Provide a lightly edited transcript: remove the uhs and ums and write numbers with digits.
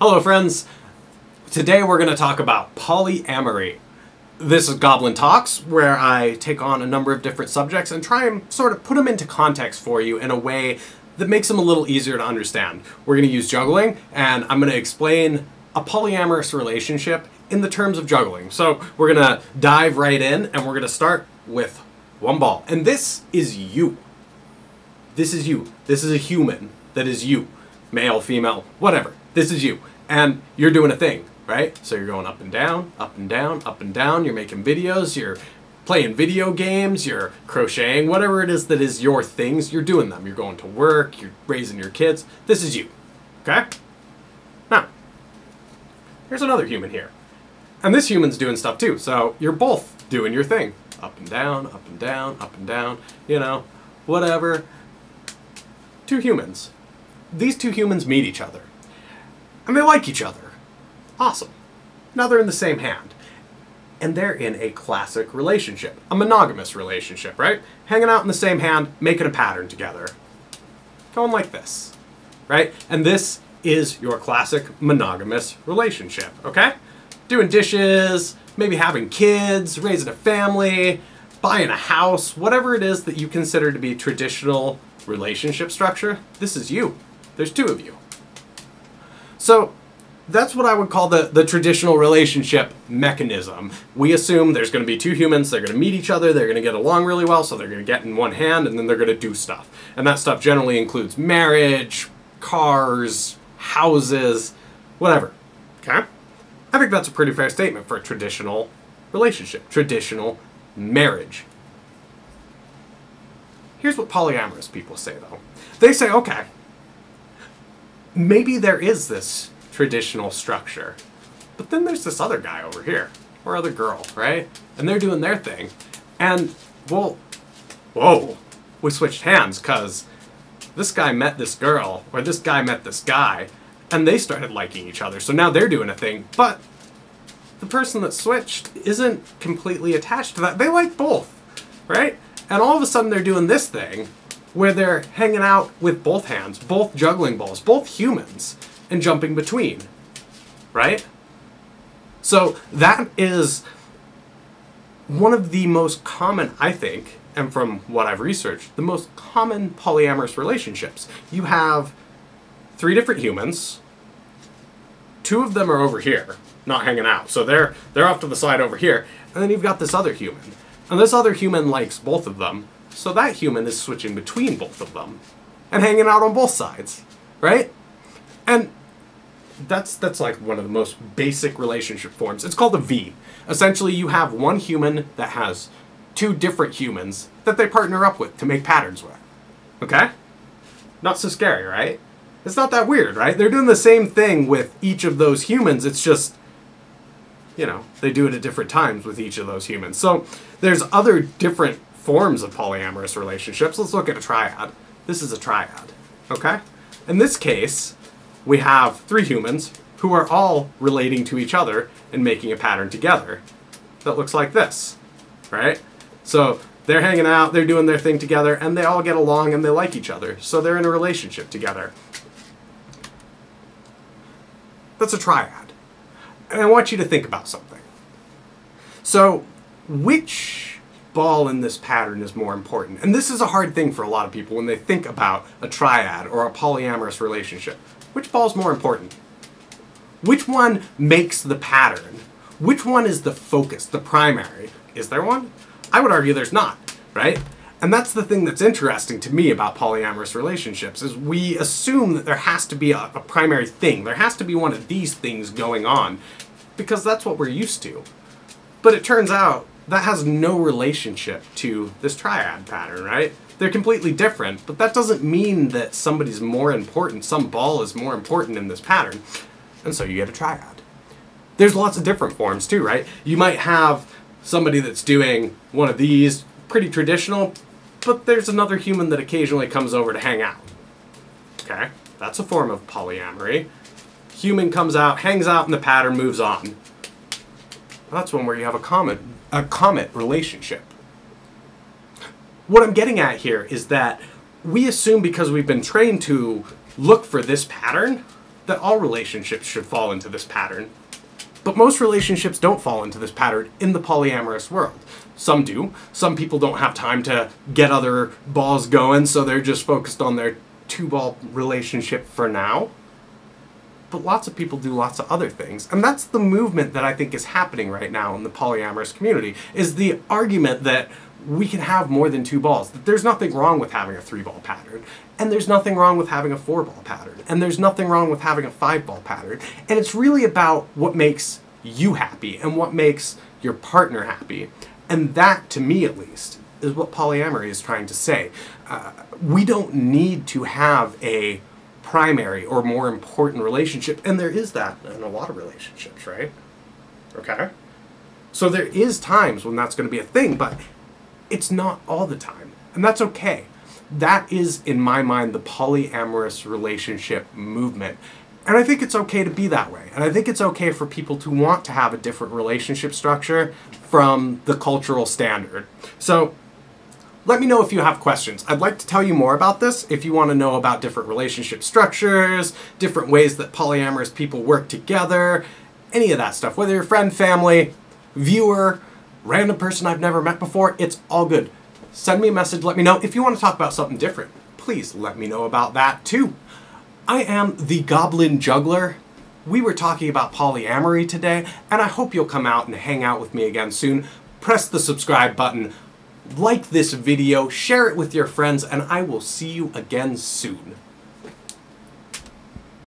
Hello friends! Today we're going to talk about polyamory. This is Goblin Talks, where I take on a number of different subjects and try and sort of put them into context for you in a way that makes them a little easier to understand. We're going to use juggling, and I'm going to explain a polyamorous relationship in the terms of juggling. So we're going to dive right in, and we're going to start with one ball. And this is you. This is you. This is a human that is you. Male, female, whatever. This is you. And you're doing a thing, right? So you're going up and down, up and down, up and down. You're making videos, you're playing video games, you're crocheting, whatever it is that is your things, you're doing them. You're going to work, you're raising your kids. This is you, okay? Now, here's another human here. And this human's doing stuff too. So you're both doing your thing. Up and down, up and down, up and down, you know, whatever. Two humans. These two humans meet each other. And they like each other. Awesome. Now they're in the same hand. And they're in a classic relationship. A monogamous relationship, right? Hanging out in the same hand, making a pattern together. Going like this, right? And this is your classic monogamous relationship, okay? Doing dishes, maybe having kids, raising a family, buying a house, whatever it is that you consider to be traditional relationship structure, this is you. There's two of you. So that's what I would call the traditional relationship mechanism. We assume there's going to be two humans, they're going to meet each other, they're going to get along really well, so they're going to get in one hand, and then they're going to do stuff. And that stuff generally includes marriage, cars, houses, whatever. Okay? I think that's a pretty fair statement for a traditional relationship, traditional marriage. Here's what polyamorous people say, though. They say, okay, maybe there is this traditional structure, but then there's this other guy over here, or other girl, right? And they're doing their thing. And, well, whoa, we switched hands because this guy met this girl, or this guy met this guy, and they started liking each other. So now they're doing a thing, but the person that switched isn't completely attached to that. They like both, right? And all of a sudden they're doing this thing where they're hanging out with both hands, both juggling balls, both humans, and jumping between, right? So that is one of the most common, I think, and from what I've researched, the most common polyamorous relationships. You have three different humans. Two of them are over here, not hanging out. So they're off to the side over here. And then you've got this other human. And this other human likes both of them. So that human is switching between both of them and hanging out on both sides, right? And that's like one of the most basic relationship forms. It's called a V. Essentially, you have one human that has two different humans that they partner up with to make patterns with, okay? Not so scary, right? It's not that weird, right? They're doing the same thing with each of those humans. It's just, you know, they do it at different times with each of those humans. So there's other different forms of polyamorous relationships. Let's look at a triad. This is a triad, okay? In this case, we have three humans who are all relating to each other and making a pattern together that looks like this, right? So they're hanging out, they're doing their thing together, and they all get along and they like each other. So they're in a relationship together. That's a triad. And I want you to think about something. So, which ball in this pattern is more important? And this is a hard thing for a lot of people when they think about a triad or a polyamorous relationship. Which ball is more important? Which one makes the pattern? Which one is the focus, the primary? Is there one? I would argue there's not, right? And that's the thing that's interesting to me about polyamorous relationships, is we assume that there has to be a primary thing. There has to be one of these things going on, because that's what we're used to. But it turns out that has no relationship to this triad pattern, right? They're completely different, but that doesn't mean that somebody's more important, some ball is more important in this pattern, and so you get a triad. There's lots of different forms too, right? You might have somebody that's doing one of these, pretty traditional, but there's another human that occasionally comes over to hang out. Okay, that's a form of polyamory. Human comes out, hangs out in the pattern, moves on. That's one where you have a comet relationship. What I'm getting at here is that we assume because we've been trained to look for this pattern, that all relationships should fall into this pattern. But most relationships don't fall into this pattern in the polyamorous world. Some do. Some people don't have time to get other balls going, so they're just focused on their two-ball relationship for now. But lots of people do lots of other things. And that's the movement that I think is happening right now in the polyamorous community, is the argument that we can have more than two balls. That there's nothing wrong with having a three-ball pattern. And there's nothing wrong with having a four-ball pattern. And there's nothing wrong with having a five-ball pattern. And it's really about what makes you happy and what makes your partner happy. And that, to me at least, is what polyamory is trying to say. We don't need to have a primary or more important relationship, and there is that in a lot of relationships, right? Okay? So there is times when that's going to be a thing, but it's not all the time, and that's okay. That is, in my mind, the polyamorous relationship movement, and I think it's okay to be that way, and I think it's okay for people to want to have a different relationship structure from the cultural standard. So let me know if you have questions. I'd like to tell you more about this if you want to know about different relationship structures, different ways that polyamorous people work together, any of that stuff. Whether you're friend, family, viewer, random person I've never met before, it's all good. Send me a message, let me know. If you want to talk about something different, please let me know about that too. I am the Goblin Juggler. We were talking about polyamory today, and I hope you'll come out and hang out with me again soon. Press the subscribe button. Like this video, share it with your friends, and I will see you again soon.